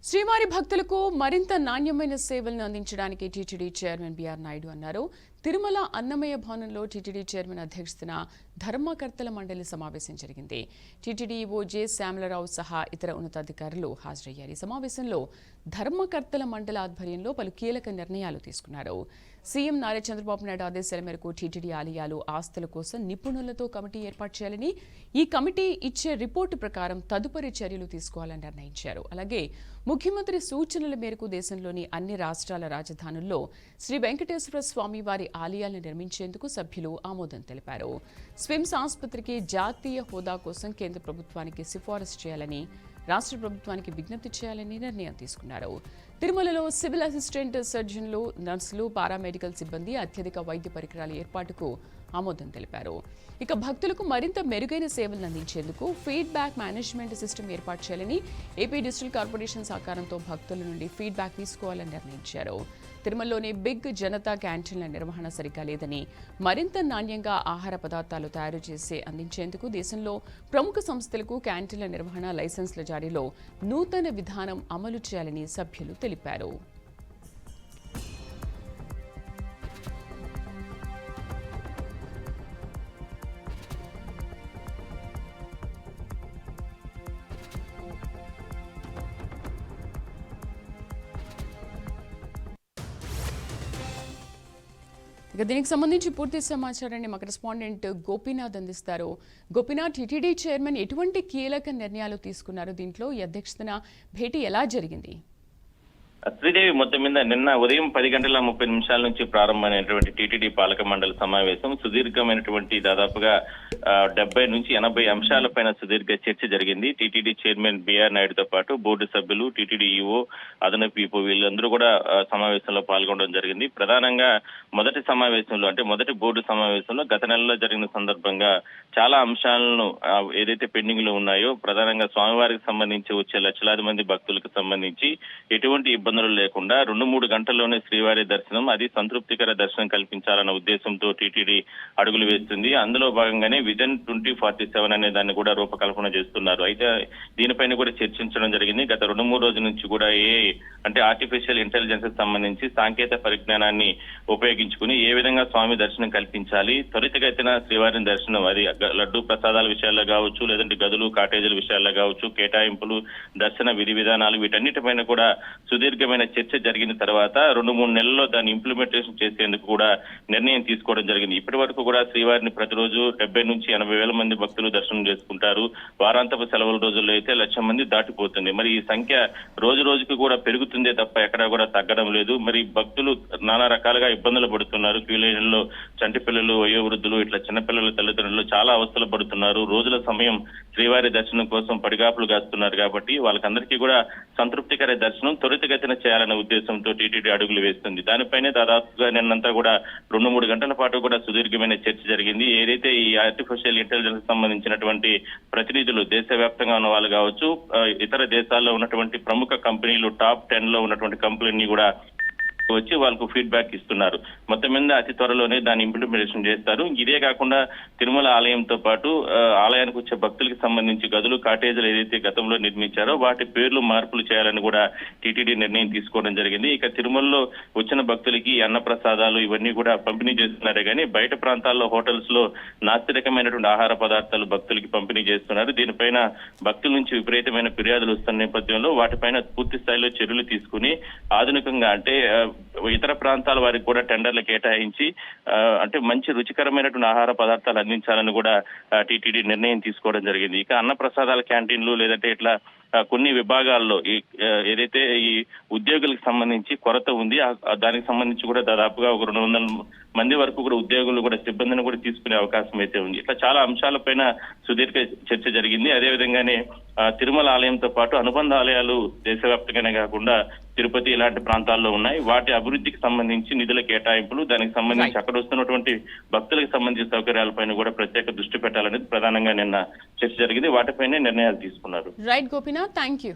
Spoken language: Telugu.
శ్రీవారి భక్తులకు మరింత నాణ్యమైన సేవలను అందించడానికి టీటీడీ చైర్మన్ బిఆర్ నాయుడు అన్నారు. తిరుమల అన్నమయ్య భవనంలో టీటీడీ చైర్మన్ అధ్యక్షతన ధర్మకర్తల మండలి సమావేశం జరిగింది. టీటీడీ ఈవో జె శ్యామలరావు సహా ఇతర ఉన్నతాధికారులు హాజరయ్యారు. ఈ సమావేశంలో ధర్మకర్తల మండలి ఆధ్వర్యంలో పలు కీలక నిర్ణయాలు తీసుకున్నారు. సీఎం నారా చంద్రబాబు నాయుడు ఆదేశాల మేరకు టీటీడీ ఆలయాలు ఆస్తుల కోసం నిపుణులతో కమిటీ ఏర్పాటు చేయాలని, ఈ కమిటీ ఇచ్చే రిపోర్టు ప్రకారం తదుపరి చర్యలు తీసుకోవాలని నిర్ణయించారు. అలాగే ముఖ్యమంత్రి సూచనల మేరకు దేశంలోని అన్ని రాష్ట్రాల రాజధానుల్లో శ్రీ వెంకటేశ్వర స్వామి వారి ఆలయాలను నిర్మించేందుకు సభ్యులు ఆమోదం తెలిపారు. స్విమ్స్ ఆసుపత్రికి జాతీయ హోదా కోసం కేంద్ర ప్రభుత్వానికి సిఫారసు చేయాలని, రాష్ట్ర ప్రభుత్వానికి విజ్ఞప్తి చేయాలని నిర్ణయం తీసుకున్నారు. తిరుమలలో సివిల్ అసిస్టెంట్ సర్జన్లు, నర్సులు, పారామెడికల్ సిబ్బంది, అత్యధిక వైద్య పరికరాల ఏర్పాటుకు ఆమోదం తెలిపారు. ఇక భక్తులకు మరింత మెరుగైన సేవలను అందించేందుకు ఫీడ్బ్యాక్ మేనేజ్మెంట్ సిస్టమ్ ఏర్పాటు చేయాలని, ఏపీ డిజిటల్ కార్పొరేషన్ సహకారంతో భక్తుల నుండి ఫీడ్బ్యాక్ తీసుకోవాలని నిర్ణయించారు. తిరుమలలోని బిగ్ జనతా క్యాంటీన్ల నిర్వహణ సరిగా లేదని, మరింత నాణ్యంగా ఆహార పదార్థాలు తయారు చేసి అందించేందుకు దేశంలో ప్రముఖ సంస్థలకు క్యాంటీన్ల నిర్వహణ లైసెన్సుల జారీలో నూతన విధానం అమలు చేయాలని సభ్యులు తెలిపారు. ఇక దీనికి సంబంధించి పూర్తి సమాచారాన్ని మా కరెస్పాండెంట్ గోపీనాథ్ అందిస్తారు. గోపీనాథ్, టీటీడీ చైర్మన్ ఎటువంటి కీలక నిర్ణయాలు తీసుకున్నారు? దీంట్లో ఈ అధ్యక్షతన భేటీ ఎలా జరిగింది? శ్రీదేవి, మొత్తం మీద నిన్న ఉదయం 10:30 నుంచి ప్రారంభమైనటువంటి టీటీడీ పాలక మండలి సమావేశం సుదీర్ఘమైనటువంటి దాదాపుగా 70 నుంచి 80 అంశాలపైన సుదీర్ఘ చర్చ జరిగింది. టీటీడీ చైర్మన్ బిఆర్ నాయుడుతో పాటు బోర్డు సభ్యులు, టీటీడీ ఈవో, అదనపు ఈవో వీళ్ళందరూ కూడా సమావేశంలో పాల్గొనడం జరిగింది. ప్రధానంగా మొదటి సమావేశంలో అంటే మొదటి బోర్డు సమావేశంలో గత నెలలో జరిగిన సందర్భంగా చాలా అంశాలను ఏదైతే పెండింగ్ లో ఉన్నాయో, ప్రధానంగా స్వామివారికి సంబంధించి వచ్చే లక్షలాది మంది భక్తులకు సంబంధించి ఎటువంటి ఇబ్బందులు లేకుండా 2-3 గంటల్లోనే శ్రీవారి దర్శనం, అది సంతృప్తికర దర్శనం కల్పించాలన్న ఉద్దేశంతో టీటీడీ అడుగులు వేస్తుంది. అందులో భాగంగానే విజన్ 2047 అనే దాన్ని కూడా రూపకల్పన చేస్తున్నారు. అయితే దీనిపైన కూడా చర్చించడం జరిగింది. గత 2-3 రోజుల నుంచి కూడా అంటే ఆర్టిఫిషియల్ ఇంటెలిజెన్స్ కి సంబంధించి సాంకేతిక పరిజ్ఞానాన్ని ఉపయోగించుకుని ఏ విధంగా స్వామి దర్శనం కల్పించాలి, త్వరితగతిన శ్రీవారి దర్శనం, అది లడ్డూ ప్రసాదాల విషయాల్లో కావచ్చు, లేదంటే గదులు కాటేజీల విషయాల్లో కావచ్చు, కేటాయింపులు, దర్శన విధి విధానాలు, వీటన్నిటిపైన కూడా సుదీర్ఘమైన చర్చ జరిగిన తర్వాత 2-3 నెలల్లో దాన్ని ఇంప్లిమెంటేషన్ చేసేందుకు కూడా నిర్ణయం తీసుకోవడం జరిగింది. ఇప్పటి వరకు కూడా శ్రీవారిని ప్రతిరోజు 70 నుంచి 80 వేల మంది భక్తులు దర్శనం చేసుకుంటారు. వారాంతపు సెలవుల రోజుల్లో అయితే 1,00,000 మంది దాటిపోతుంది. మరి ఈ సంఖ్య రోజు రోజుకు కూడా పెరుగుతుందే తప్ప ఎక్కడా కూడా తగ్గడం లేదు. మరి భక్తులు నానా రకాలుగా ఇబ్బందులు పడుతున్నారు. క్యూ లైన్లలో చంటి పిల్లలు, వయోవృద్ధులు, ఇట్లా చిన్నపిల్లల తల్లిదండ్రులు చాలా అవస్థలు పడుతున్నారు. రోజుల సమయం శ్రీవారి దర్శనం కోసం పడిగాపులు కాస్తున్నారు. కాబట్టి వాళ్ళకందరికీ కూడా సంతృప్తికర దర్శనం త్వరితగతిన చేయాలనే ఉద్దేశంతో టీటీడీ అడుగులు వేస్తుంది. దానిపైనే దాదాపుగా నిన్నంతా కూడా 2-3 గంటల పాటు కూడా సుదీర్ఘమైన చర్చ జరిగింది. ఏదైతే ఈ ఆర్టిఫిషియల్ ఇంటెలిజెన్స్ సంబంధించినటువంటి ప్రతినిధులు దేశవ్యాప్తంగా ఉన్న వాళ్ళు కావచ్చు, ఇతర దేశాల్లో ఉన్నటువంటి ప్రముఖ కంపెనీలు, టాప్ 10 లో ఉన్నటువంటి కంపెనీని కూడా వచ్చి వాళ్ళకు ఫీడ్బ్యాక్ ఇస్తున్నారు. మొత్తం మీద అతి త్వరలోనే దాన్ని ఇంప్లిమెంటేషన్ చేస్తారు. ఇదే కాకుండా తిరుమల ఆలయంతో పాటు ఆలయానికి వచ్చే భక్తులకు సంబంధించి గదులు, కాటేజీలు ఏదైతే గతంలో నిర్మించారో వాటి పేర్లు మార్పులు చేయాలని కూడా టీటీడీ నిర్ణయం తీసుకోవడం జరిగింది. ఇక తిరుమలలో వచ్చిన భక్తులకి అన్నప్రసాదాలు ఇవన్నీ కూడా పంపిణీ చేస్తున్నారే కానీ బయట ప్రాంతాల్లో హోటల్స్ లో నాస్తికమైనటువంటి ఆహార పదార్థాలు భక్తులకి పంపిణీ చేస్తున్నారు. దీనిపైన భక్తుల నుంచి విపరీతమైన ఫిర్యాదులు వస్తున్న నేపథ్యంలో వాటిపైన పూర్తి స్థాయిలో చర్యలు తీసుకుని ఆధునికంగా అంటే ఇతర ప్రాంతాల వారికి కూడా టెండర్లు కేటాయించి అంటే మంచి రుచికరమైనటువంటి ఆహార పదార్థాలు అందించాలని కూడా టీటీడీ నిర్ణయం తీసుకోవడం జరిగింది. ఇక అన్న ప్రసాదాల క్యాంటీన్లు లేదంటే ఇట్లా కొన్ని విభాగాల్లో ఏదైతే ఈ ఉద్యోగులకు సంబంధించి కొరత ఉంది, దానికి సంబంధించి కూడా దాదాపుగా ఒక 200 మంది వరకు కూడా ఉద్యోగులు కూడా సిబ్బందిని కూడా తీసుకునే అవకాశం అయితే ఉంది. ఇట్లా చాలా అంశాలపైన సుదీర్ఘ చర్చ జరిగింది. అదేవిధంగానే తిరుమల ఆలయంతో పాటు అనుబంధ ఆలయాలు దేశవ్యాప్తంగానే కాకుండా తిరుపతి ఇలాంటి ప్రాంతాల్లో ఉన్నాయి. వాటి అభివృద్ధికి సంబంధించి నిధుల కేటాయింపులు, దానికి సంబంధించి అక్కడ వస్తున్నటువంటి భక్తులకు సంబంధించిన సౌకర్యాలపైన కూడా ప్రత్యేక దృష్టి పెట్టాలనేది ప్రధానంగా నిన్న చర్చ జరిగింది. వాటిపైనే నిర్ణయాలు తీసుకున్నారు. Right Gopinath, thank you.